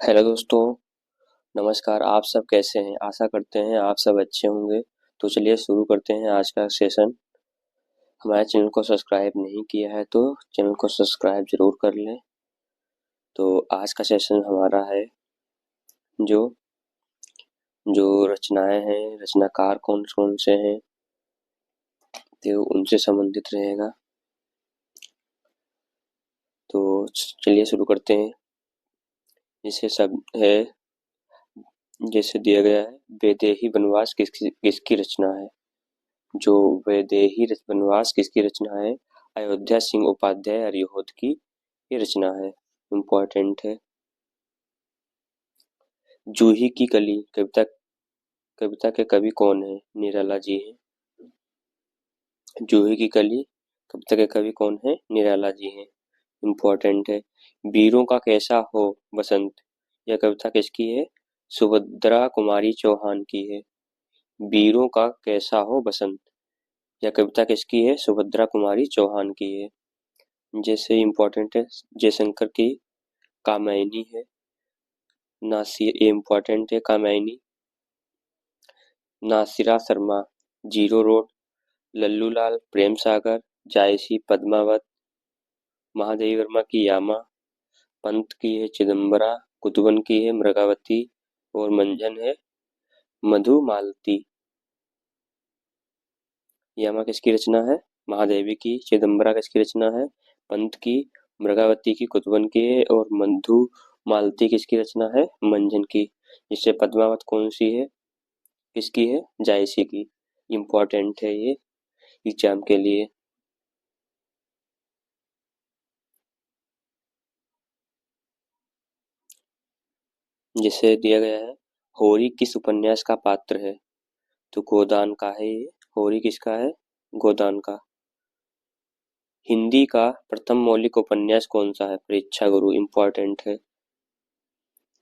Hello दोस्तों, नमस्कार। आप सब कैसे हैं? आशा करते हैं आप सब अच्छे होंगे। तो चलिए शुरू करते हैं आज का सेशन। हमारे चैनल को सब्सक्राइब नहीं किया है तो चैनल को सब्सक्राइब जरूर कर लें। तो आज का सेशन हमारा है जो जो रचनाएं हैं, रचनाकार कौन कौन से हैं तो उनसे संबंधित रहेगा। तो चलिए शुरू करते हैं। जैसे सब है, जैसे दिया गया है, वैदेही वनवास किसकी रचना है। जो वनवास किसकी रचना है? अयोध्या सिंह उपाध्याय हरिहोत की ये रचना है। इम्पोर्टेंट है। जूही की कली कविता कविता के कवि कौन है? निराला जी हैं। जूही की कली कविता के कवि कौन है? निराला जी हैं। इम्पोर्टेंट है। वीरों का कैसा हो बसंत, यह कविता किसकी है? सुभद्रा कुमारी चौहान की है। वीरों का कैसा हो बसंत, यह कविता किसकी है? सुभद्रा कुमारी चौहान की है। जैसे इम्पोर्टेंट है, जयशंकर की कामायनी है। नासिर इम्पोर्टेंट है, कामायनी। Nasira Sharma zero road. लल्लूलाल प्रेम सागर, जायसी पद्मावत। महादेवी वर्मा की यामा। पंत की है चिदम्बरा। कुतुबन की है मृगावती। और मंझन है मधुमालती। यामा किसकी रचना है? महादेवी की। चिदम्बरा किसकी रचना है? पंत की। मृगावती की कुतुबन की है। और मधुमालती किसकी रचना है? मंझन की। जिससे पद्मावत कौन सी है? किसकी है? जायसी की। इम्पोर्टेंट है ये एग्जाम के लिए। जिसे दिया गया है, होरी किस उपन्यास का पात्र है? तो गोदान का है ये। होरी किसका है? गोदान का। हिंदी का प्रथम मौलिक उपन्यास कौन सा है? परीक्षा गुरु। इम्पोर्टेंट है।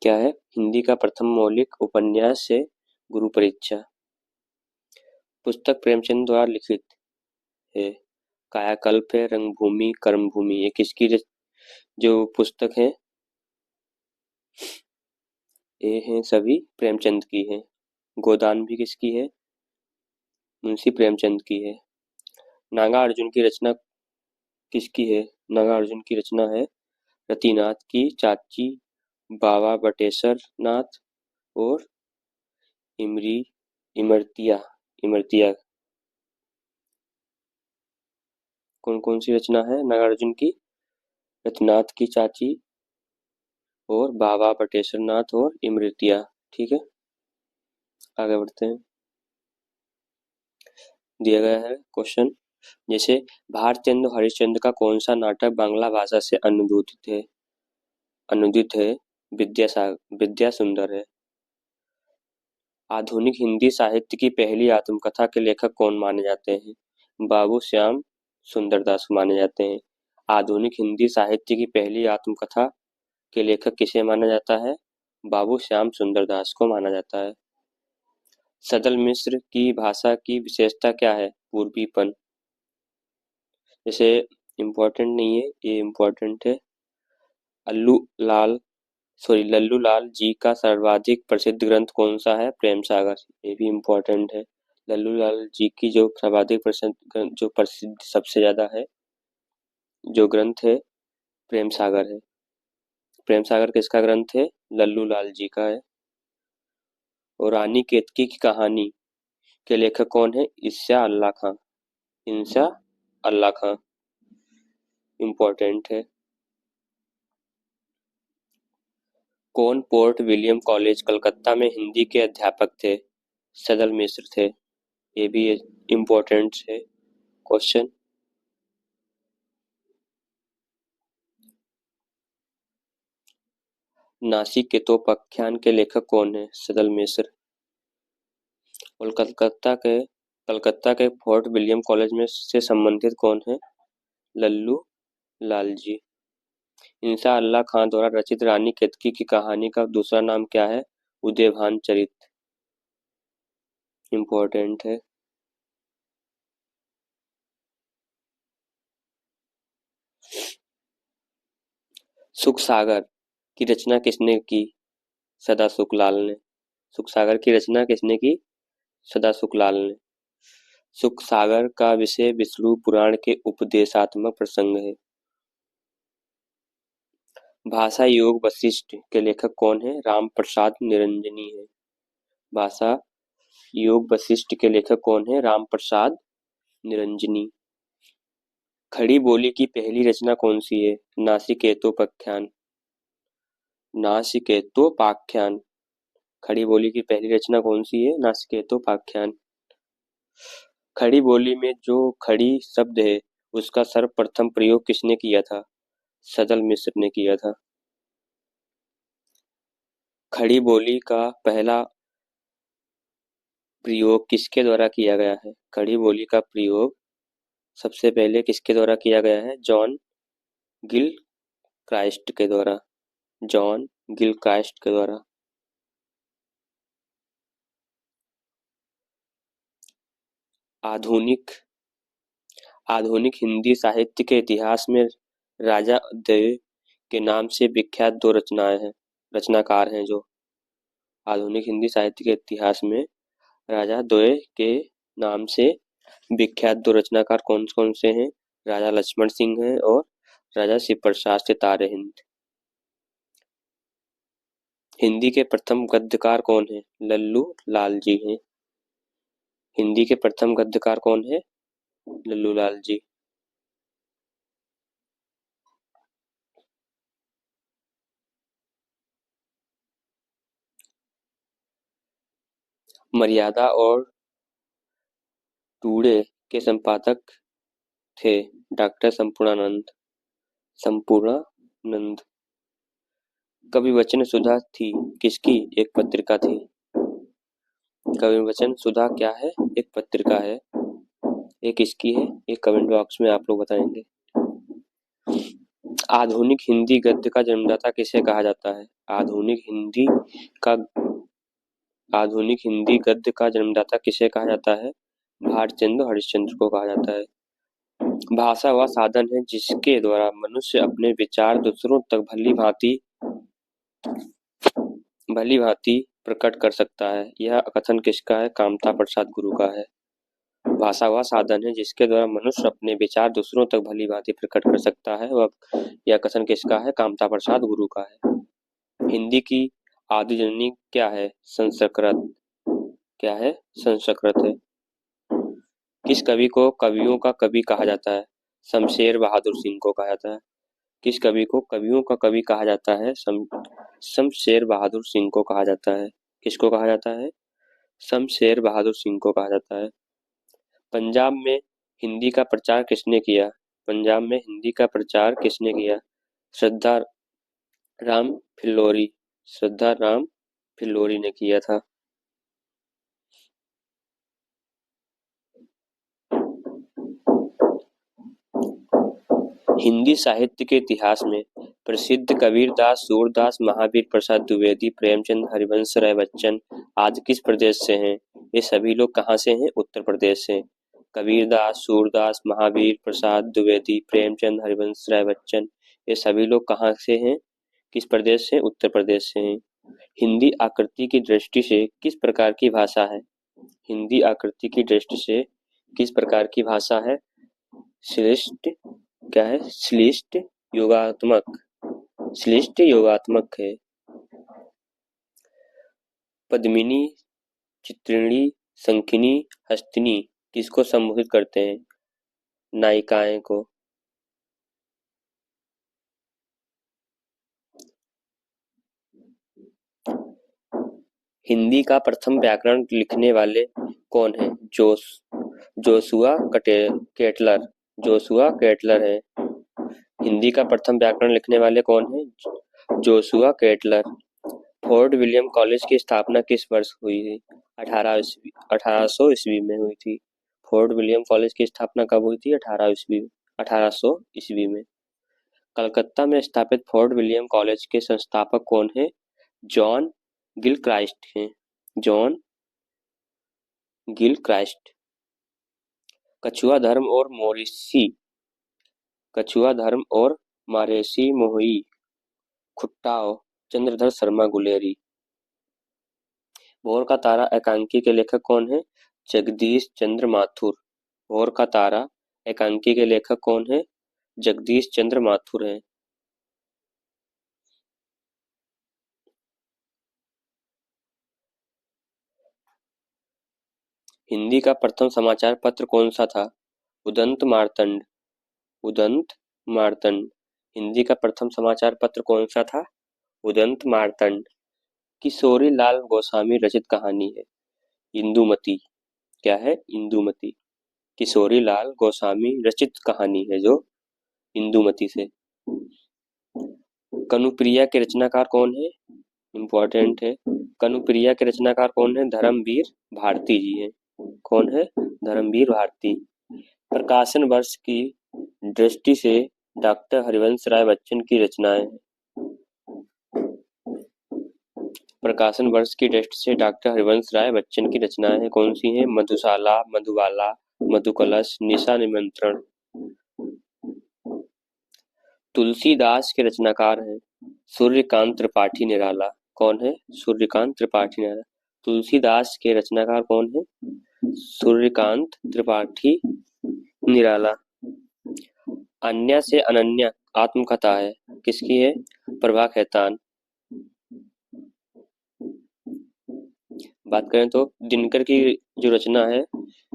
क्या है? हिंदी का प्रथम मौलिक उपन्यास है गुरु परीक्षा। पुस्तक प्रेमचंद द्वारा लिखित है। कायाकल्प है, रंगभूमि, कर्मभूमि। ये किसकी जो पुस्तक है, ये हैं सभी प्रेमचंद की है। गोदान भी किसकी है? मुंशी प्रेमचंद की है। नागार्जुन की रचना किसकी है? नागार्जुन की रचना है रतिनाथ की चाची बाबा बटेश्वर नाथ और इमरी इमरतिया इमरतिया। कौन कौन सी रचना है नागार्जुन की? रतिनाथ की चाची और बाबा बटेश्वर नाथ और इमरतिया। ठीक है, आगे बढ़ते हैं। दिया गया है क्वेश्चन, जैसे भारतेंदु हरिश्चंद्र का कौन सा नाटक बांग्ला भाषा से अनुदित है? विद्या सुंदर है। आधुनिक हिंदी साहित्य की पहली आत्मकथा के लेखक कौन माने जाते हैं? बाबू श्याम सुंदरदास माने जाते हैं। आधुनिक हिंदी साहित्य की पहली आत्मकथा के लेखक किसे माना जाता है? बाबू श्याम सुंदरदास को माना जाता है। सदल मिश्र की भाषा की विशेषता क्या है? पूर्वीपन। जैसे इम्पोर्टेंट नहीं है, ये इम्पोर्टेंट है। अल्लू लाल लल्लू लाल जी का सर्वाधिक प्रसिद्ध ग्रंथ कौन सा है? प्रेम सागर। ये भी इम्पोर्टेंट है। लल्लू लाल जी की जो सर्वाधिक प्रसिद्ध जो प्रसिद्ध सबसे ज्यादा है जो ग्रंथ है, प्रेम सागर है। प्रेम सागर किसका ग्रंथ है? लल्लू लाल जी का है। और रानी केतकी की कहानी के लेखक कौन है? इंशा अल्लाह खां। इंशा अल्लाह खां इम्पोर्टेंट है। कौन पोर्ट विलियम कॉलेज कलकत्ता में हिंदी के अध्यापक थे? सदल मिश्र थे। ये भी इम्पोर्टेंट है क्वेश्चन। नासिक के तोपाख्यान के लेखक कौन है? सदल मिश्र। और कलकत्ता के फोर्ट विलियम कॉलेज में से संबंधित कौन है? लल्लू लाल जी। इंशा अल्लाह खां द्वारा रचित रानी केतकी की कहानी का दूसरा नाम क्या है? उदयभान चरित। इम्पोर्टेंट है। सुख सागर की रचना किसने की? सदासुख लाल ने। सुख सागर की रचना किसने की? सदासुख लाल ने। सुख सागर का विषय विष्णु पुराण के उपदेशात्मक प्रसंग है। भाषा योग वशिष्ठ के लेखक कौन है? राम प्रसाद निरंजनी है। भाषा योग वशिष्ठ के लेखक कौन है? राम प्रसाद निरंजनी। खड़ी बोली की पहली रचना कौन सी है? नासिकेतोपाख्यान। नासिकेतोपाख्यान। खड़ी बोली की पहली रचना कौन सी है? नासिकेतोपाख्यान। खड़ी बोली में जो खड़ी शब्द है उसका सर्वप्रथम प्रयोग किसने किया था? सदल मिश्र ने किया था। खड़ी बोली का पहला प्रयोग किसके द्वारा किया गया है? खड़ी बोली का प्रयोग सबसे पहले किसके द्वारा किया गया है? जॉन गिल क्राइस्ट के द्वारा। जॉन गिल क्राइस्ट के द्वारा। आधुनिक आधुनिक हिंदी साहित्य के इतिहास में राजा अद्वैय के नाम से विख्यात दो रचनाकार हैं जो। आधुनिक हिंदी साहित्य के इतिहास में राजा द्वय के नाम से विख्यात दो रचनाकार कौन कौन से हैं? राजा लक्ष्मण सिंह हैं और राजा शिव प्रसाद सितारे हिंद। हिंदी के प्रथम गद्यकार कौन है? लल्लू लाल जी हैं। हिंदी के प्रथम गद्यकार कौन है? लल्लू लाल जी। मर्यादा और टूडे के संपादक थे डॉक्टर संपूर्णानंद। कवि वचन सुधा थी किसकी? एक पत्रिका थी। कवि वचन सुधा क्या है? एक पत्रिका है। एक किसकी है? एक कमेंट बॉक्स में आप लोग बताएंगे। आधुनिक हिंदी गद्य का जन्मदाता किसे कहा जाता है? का आधुनिक हिंदी गद्य का जन्मदाता किसे कहा जाता है? भारतेंदु हरिश्चंद्र को कहा जाता है। भाषा वह साधन है जिसके द्वारा मनुष्य अपने विचार दूसरों तक भली भांति प्रकट कर सकता है। यह कथन किसका है? कामता प्रसाद गुरु का है। भाषा वह साधन है जिसके द्वारा मनुष्य अपने विचार दूसरों तक भली भांति प्रकट कर सकता है। यह कथन किसका है? कामता प्रसाद गुरु का है। हिंदी की आदि जननी क्या है? संस्कृत। क्या है? संस्कृत है। किस कवि को कवियों का कवि कहा जाता है? शमशेर बहादुर सिंह को कहा जाता है। किस कवि को कवियों का कवि कहा जाता है? शमशेर बहादुर सिंह को कहा जाता है। किसको कहा जाता है? शमशेर बहादुर सिंह को कहा जाता है। पंजाब में हिंदी का प्रचार किसने किया? पंजाब में हिंदी का प्रचार किसने किया? श्रद्धा राम फिल्लोरी ने किया था। हिंदी साहित्य के इतिहास में प्रसिद्ध कबीरदास, सूरदास, महावीर प्रसाद द्विवेदी, प्रेमचंद, हरिवंश राय बच्चन आदि किस प्रदेश से हैं? ये सभी लोग कहाँ से हैं? उत्तर प्रदेश से। कबीरदास, सूरदास, महावीर प्रसाद द्विवेदी, प्रेमचंद, हरिवंश राय बच्चन ये सभी लोग कहाँ से हैं? किस प्रदेश से? उत्तर प्रदेश से हैं। हिंदी आकृति की दृष्टि से किस प्रकार की भाषा है? हिंदी आकृति की दृष्टि से किस प्रकार की भाषा है? श्लिष्ट। क्या है? श्लिष्ट योगात्मक है। पद्मिनी, चित्रिणी, शंखिनी, हस्तिनी किसको संबोधित करते हैं? नायिकाएं को। हिंदी का प्रथम व्याकरण लिखने वाले कौन हैं? जोशुआ केटलर है। हिंदी का प्रथम व्याकरण लिखने वाले कौन हैं? Joshua Ketelaar. Fort William College की स्थापना किस वर्ष हुई थी? 1800 ईस्वी में हुई थी। फोर्ट विलियम कॉलेज की स्थापना कब हुई थी? 1800 ईस्वी में। कलकत्ता में स्थापित फोर्ट विलियम कॉलेज के संस्थापक कौन हैं? जॉन गिलक्राइस्ट हैं। John Gilchrist. कछुआ धर्म और मारेसी मोही खुट्टाओ चंद्रधर शर्मा गुलेरी। भोर का तारा एकांकी के लेखक कौन है? जगदीश चंद्र माथुर। भोर का तारा एकांकी के लेखक कौन है? जगदीश चंद्र माथुर है। हिंदी का प्रथम समाचार पत्र कौन सा था? उदंत मार्तंड। उदंत मार्तंड। हिंदी का प्रथम समाचार पत्र कौन सा था? उदंत मार्तंड। किशोरी लाल गोस्वामी रचित कहानी है? इंदुमती। क्या है? इंदुमती। किशोरी लाल गोस्वामी रचित कहानी है जो इंदुमती से। कनुप्रिया के रचनाकार कौन है? इम्पोर्टेंट है। कनुप्रिया के रचनाकार कौन है? धर्मवीर भारती जी हैं। कौन है? धर्मवीर भारती। प्रकाशन वर्ष की दृष्टि से डॉक्टर हरिवंश राय बच्चन की रचनाएं। प्रकाशन वर्ष की दृष्टि से डॉक्टर हरिवंश राय बच्चन की रचनाएं हैं, कौन सी हैं? मधुशाला, मधुबाला, मधुकलश, निशा निमंत्रण। तुलसीदास के रचनाकार हैं सूर्यकांत त्रिपाठी निराला। कौन है? सूर्यकांत त्रिपाठी निराला। तुलसीदास के रचनाकार कौन है? सूर्यकांत त्रिपाठी निराला। अन्य से अनन्या आत्मकथा है, किसकी है? प्रभा खेतान। बात करें तो दिनकर की जो रचना है,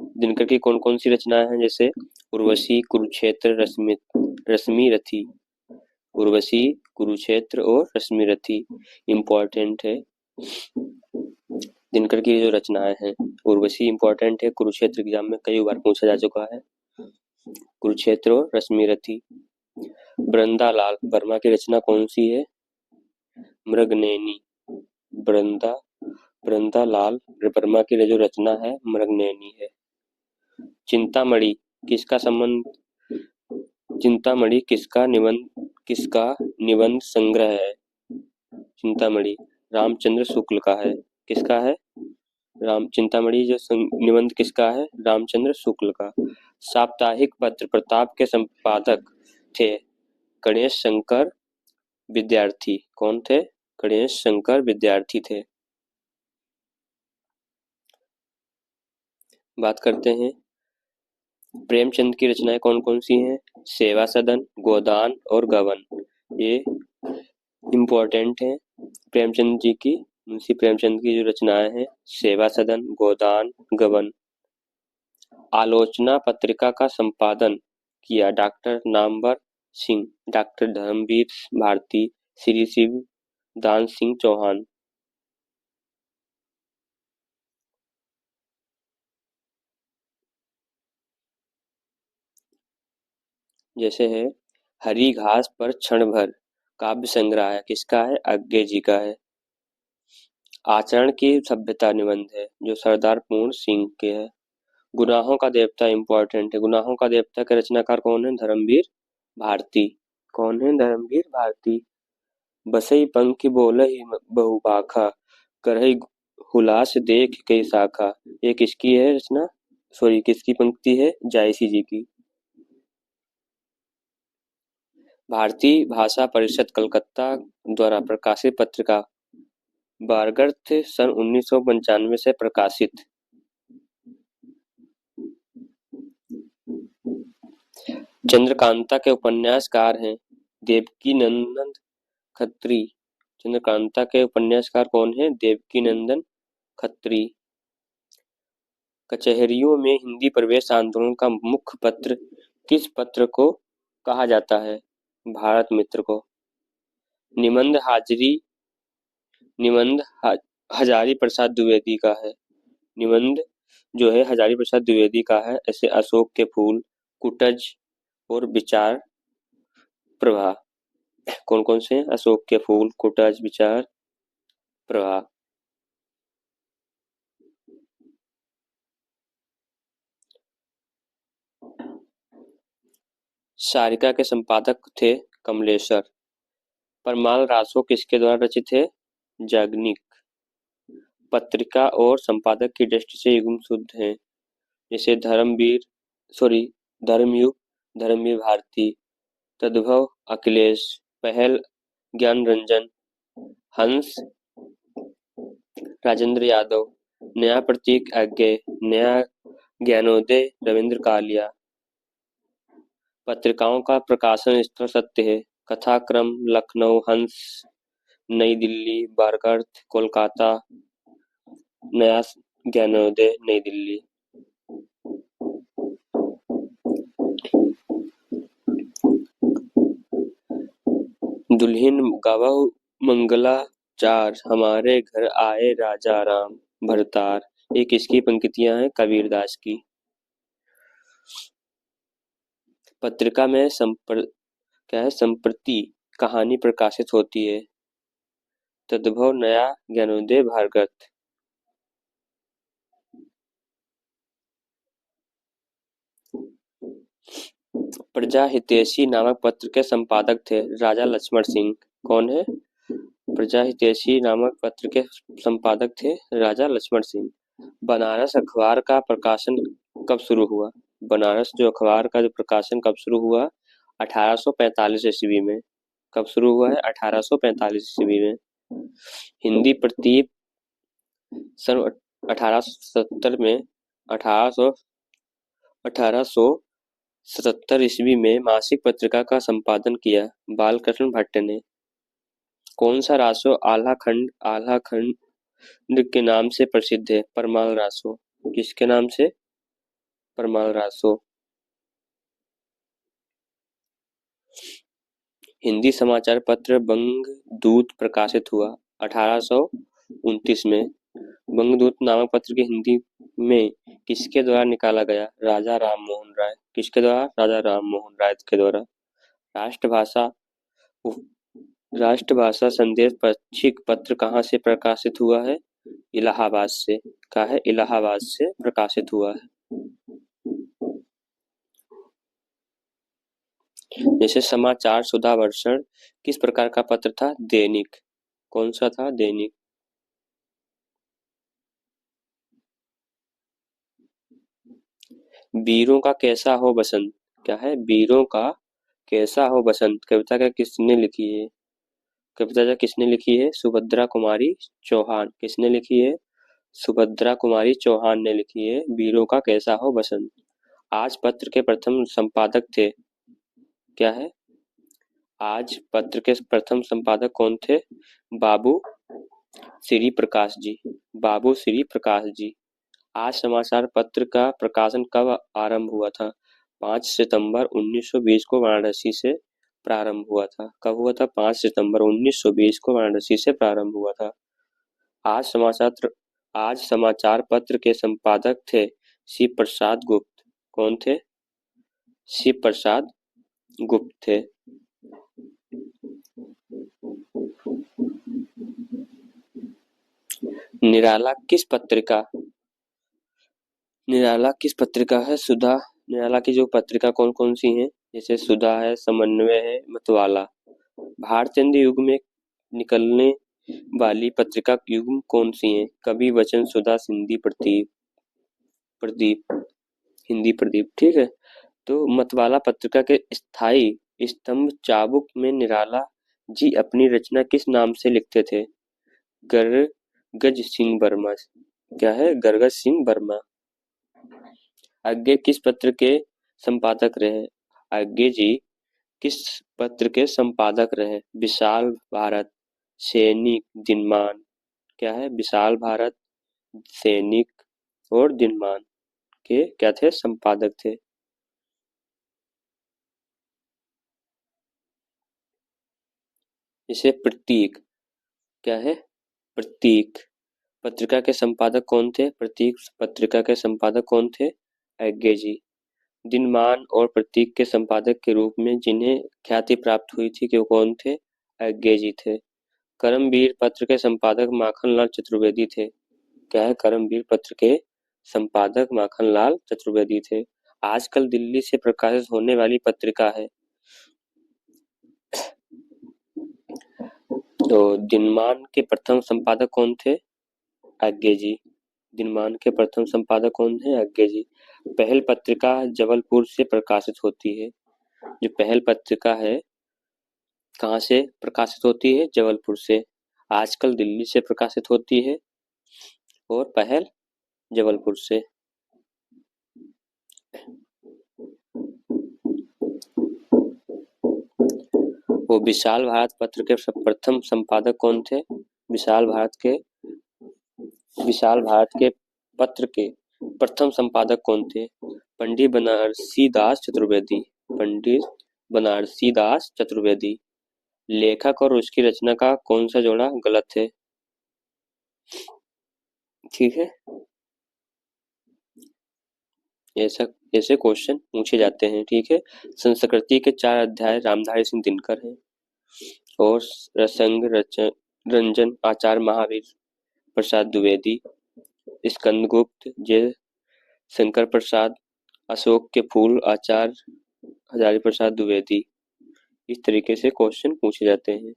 दिनकर की कौन कौन सी रचनाएं हैं? जैसे उर्वशी, कुरुक्षेत्र, रश्मि रथी। उर्वशी, कुरुक्षेत्र और रश्मि रथी इम्पोर्टेंट है। दिनकर की जो रचनाएं हैं, उर्वशी इम्पोर्टेंट है, कुरुक्षेत्र एग्जाम में कई बार पूछा जा चुका है। कुरुक्षेत्र और रश्मि रथी। वृंदालाल वर्मा की रचना कौन सी है? मृगनयनी। वृंदालाल वर्मा की जो रचना है मृगनयनी है। चिंतामणि किसका संबंध? चिंतामणि किसका निबंध संग्रह है? चिंतामणि रामचंद्र शुक्ल का है। किसका है? चिंतामणि जो निबंध किसका है? रामचंद्र शुक्ल का। साप्ताहिक पत्र प्रताप के संपादक थे गणेश शंकर विद्यार्थी। कौन थे? गणेश शंकर विद्यार्थी थे। बात करते हैं प्रेमचंद की रचनाएं कौन कौन सी हैं? सेवा सदन, गोदान और गबन। ये इम्पोर्टेंट है प्रेमचंद जी की। मुंशी प्रेमचंद की जो रचनाएं हैं सेवा सदन, गोदान, गबन। आलोचना पत्रिका का संपादन किया डॉक्टर नामवर सिंह, डॉक्टर धर्मवीर भारती, श्री शिव दान सिंह चौहान। जैसे है हरी घास पर क्षण भर काव्य संग्रह है, किसका है? अज्ञे जी का है। आचरण की सभ्यता निबंध है जो सरदार पूर्ण सिंह के है। गुनाहों का देवता इम्पोर्टेंट है। गुनाहों का देवता के रचनाकार कौन है? धर्मवीर भारती। कौन है? धर्मवीर भारती। बसई पंखी बोलहि बहुबाखा, करहि हुलास देख कई शाखा। ये किसकी है रचना? सॉरी, किसकी पंक्ति है? जायसी जी की। भारतीय भाषा परिषद कलकत्ता द्वारा प्रकाशित पत्रिका बारगर्थ सन 1995 से प्रकाशित। चंद्रकांता के उपन्यासकार हैं देवकी नंदन खत्री। चंद्रकांता के उपन्यासकार कौन है? देवकी नंदन खत्री। कचहरियों में हिंदी प्रवेश आंदोलन का मुख्य पत्र किस पत्र को कहा जाता है? भारत मित्र को। निबंध हजारी प्रसाद द्विवेदी का है। निबंध जो है हजारी प्रसाद द्विवेदी का है। ऐसे अशोक के फूल, कुटज और विचार प्रभा कौन कौन से हैं? अशोक के फूल, कुटज, विचार प्रभा। सारिका के संपादक थे कमलेश्वर। परमाल रासो किसके द्वारा रचित है? याज्ञनिक। पत्रिका और संपादक की दृष्टि से युग्म शुद्ध है। जैसे धर्मयुग धर्मवीर भारती, तद्भव अखिलेश, पहल ज्ञान रंजन, हंस राजेंद्र यादव। नया प्रतीक अज्ञे। नया ज्ञानोदय रविंद्र कालिया। पत्रिकाओं का प्रकाशन स्थल सत्य है। कथाक्रम लखनऊ, हंस नई दिल्ली, बरगर्थ कोलकाता, नया ज्ञानोदय नई दिल्ली। दुल्हन गावहु मंगला चार, हमारे घर आए राजा राम भरतार। ये किसकी पंक्तियां हैं? कबीरदास की। पत्रिका में क्या है? संप्रति कहानी प्रकाशित होती है। तद्भव नया ज्ञानोदय भार्गव। प्रजा हितैषी नामक पत्र के संपादक थे राजा लक्ष्मण सिंह। कौन है? प्रजा हितैषी नामक पत्र के संपादक थे राजा लक्ष्मण सिंह। बनारस अखबार का प्रकाशन कब शुरू हुआ? बनारस जो अखबार का जो प्रकाशन कब शुरू हुआ? 1845 ईस्वी में। कब शुरू हुआ है? 1845 ईस्वी में। हिंदी प्रतीक सन 1870 में 1877 ईस्वी में मासिक पत्रिका का संपादन किया बालकृष्ण भट्ट ने। कौन सा रासो आल्हा खंड के नाम से प्रसिद्ध है? परमाल रासो। किसके नाम से? परमाल रासो। हिंदी समाचार पत्र बंगदूत प्रकाशित हुआ 1829 में। बंगदूत नामक पत्र के हिंदी में किसके द्वारा निकाला गया? राजा राम मोहन राय। किसके द्वारा? राजा राम मोहन राय के द्वारा। राष्ट्रभाषा संदेश पाक्षिक पत्र कहाँ से प्रकाशित हुआ है? इलाहाबाद से। कहा है? इलाहाबाद से प्रकाशित हुआ है। जैसे समाचार सुधा वर्षण किस प्रकार का पत्र था? दैनिक। कौन सा था? दैनिक। वीरों का कैसा हो बसंत। क्या है? वीरों का कैसा हो बसंत कविता का किसने लिखी है? कविता किसने लिखी है? सुभद्रा कुमारी चौहान। किसने लिखी है? सुभद्रा कुमारी चौहान ने लिखी है वीरों का कैसा हो बसंत। आज पत्र के प्रथम संपादक थे। क्या है? आज पत्र के प्रथम संपादक कौन थे? बाबू श्री प्रकाश जी। बाबू श्री प्रकाश जी। आज समाचार पत्र का प्रकाशन कब आरंभ हुआ था? 5 सितंबर 1920 को वाराणसी से प्रारंभ हुआ था। कब हुआ था? 5 सितंबर 1920 को वाराणसी से प्रारंभ हुआ था। आज समाचार पत्र के संपादक थे शिव प्रसाद गुप्त। कौन थे? शिव प्रसाद गुप्त थे। निराला किस पत्रिका है? सुधा। निराला की जो पत्रिका कौन कौन सी हैं? जैसे सुधा है, समन्वय है, मतवाला। भारतेंदु युग में निकलने वाली पत्रिका युग्म कौन सी है? कवि वचन, सुधा, प्रदीप, हिंदी प्रदीप। ठीक है। तो मतवाला पत्रिका के स्थायी स्तंभ चाबुक में निराला जी अपनी रचना किस नाम से लिखते थे? गरगज सिंह वर्मा। क्या है? गरगज सिंह वर्मा। आज्ञे किस पत्र के संपादक रहे? आज्ञे जी किस पत्र के संपादक रहे? विशाल भारत, सैनिक, दिनमान। क्या है? विशाल भारत, सैनिक और दिनमान के क्या थे? संपादक थे। इसे प्रतीक। क्या है? प्रतीक पत्रिका के संपादक कौन थे? प्रतीक पत्रिका के संपादक कौन थे? आज्ञे जी। दिनमान और प्रतीक के संपादक के रूप में जिन्हें ख्याति प्राप्त हुई थी कि वो कौन थे? आज्ञे जी थे। कर्मवीर पत्र के संपादक माखनलाल चतुर्वेदी थे। क्या है? कर्मवीर पत्र के संपादक माखनलाल चतुर्वेदी थे। आजकल दिल्ली से प्रकाशित होने वाली पत्रिका है तो दिनमान के प्रथम संपादक कौन थे? आज्ञे जी। दिनमान के प्रथम संपादक कौन थे? आज्ञे जी। पहल पत्रिका जबलपुर से प्रकाशित होती है। जो पहल पत्रिका है कहाँ से प्रकाशित होती है? जबलपुर से। आजकल दिल्ली से प्रकाशित होती है। और पहल जबलपुर से। वो विशाल भारत पत्र के प्रथम संपादक कौन थे? विशाल भारत के पत्र के प्रथम संपादक कौन थे? पंडित बनारसी दास चतुर्वेदी। लेखक और उसकी रचना का कौन सा जोड़ा गलत है? ठीक है, ऐसे क्वेश्चन पूछे जाते हैं। ठीक है, संस्कृति के 4 अध्याय रामधारी सिंह दिनकर हैं और रसंग रंजन आचार्य महावीर प्रसाद द्विवेदी, स्कंदगुप्त जय शंकर प्रसाद, अशोक के फूल आचार्य हजारी प्रसाद द्विवेदी। इस तरीके से क्वेश्चन पूछे जाते हैं।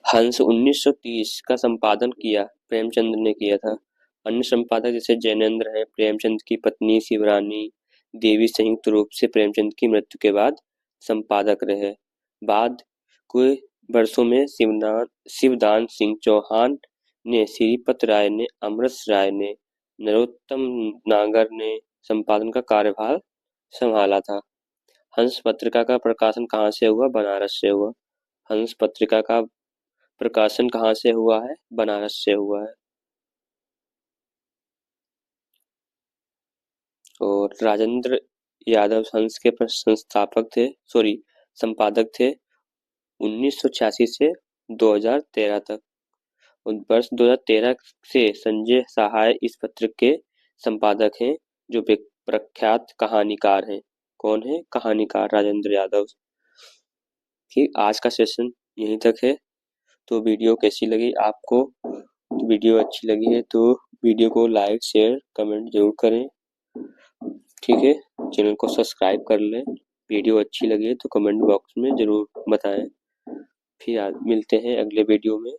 हंस 1930 का संपादन किया प्रेमचंद ने किया था। अन्य संपादक जैसे जैनेन्द्र हैं, प्रेमचंद की पत्नी शिवरानी देवी संयुक्त रूप से प्रेमचंद की मृत्यु के बाद संपादक रहे। बाद कुछ वर्षों में शिवदान सिंह चौहान ने, श्रीपत राय ने, अमृत राय ने, नरोत्तम नागर ने संपादन का कार्यभार संभाला था। हंस पत्रिका का प्रकाशन कहाँ से हुआ? बनारस से हुआ। हंस पत्रिका का प्रकाशन कहाँ से हुआ है? बनारस से हुआ है। और राजेंद्र यादव हंस के संपादक थे 1986 से 2013 तक। वर्ष 2013 से संजय सहाय इस पत्र के संपादक हैं, जो प्रख्यात कहानीकार हैं। कौन है? कहानीकार राजेंद्र यादव। ठीक, आज का सेशन यहीं तक है। तो वीडियो कैसी लगी आपको? वीडियो अच्छी लगी है तो वीडियो को लाइक शेयर कमेंट जरूर करें। ठीक है, चैनल को सब्सक्राइब कर लें। वीडियो अच्छी लगी है तो कमेंट बॉक्स में जरूर बताएं। फिर मिलते हैं अगले वीडियो में।